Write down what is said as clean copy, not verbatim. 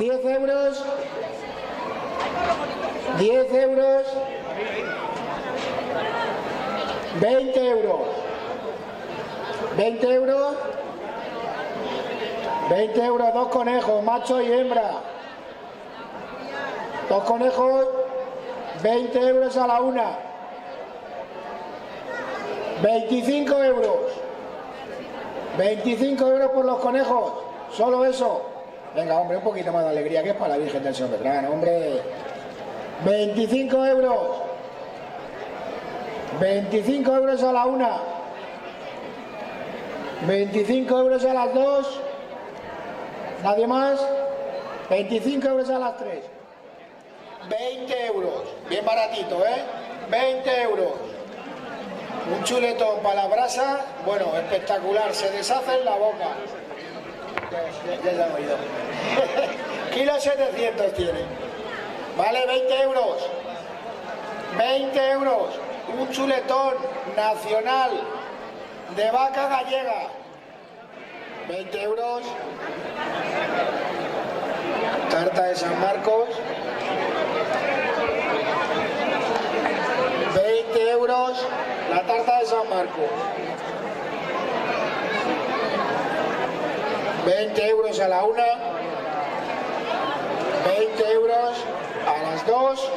10 euros. 10 euros. 20 euros. 20 euros. 20 euros, 2 conejos, macho y hembra. 2 conejos, 20 euros a la una. 25 euros. 25 euros por los conejos. Solo eso. Venga, hombre, un poquito más de alegría, que es para la Virgen del Soberano, hombre. 25 euros. 25 euros a la una. 25 euros a las 2. ¿Nadie más? 25 euros a las 3. 20 euros. Bien baratito, ¿eh? 20 euros. Un chuletón para la brasa. Bueno, espectacular. Se deshace en la boca. Ya se han oído. Kilo 700 tiene. Vale, 20 euros. 20 euros. Un chuletón nacional de vaca gallega. 20 euros. Tarta de San Marcos. 20 euros. La tarta de San Marcos. 20 euros a la una. 20 euros a las 2.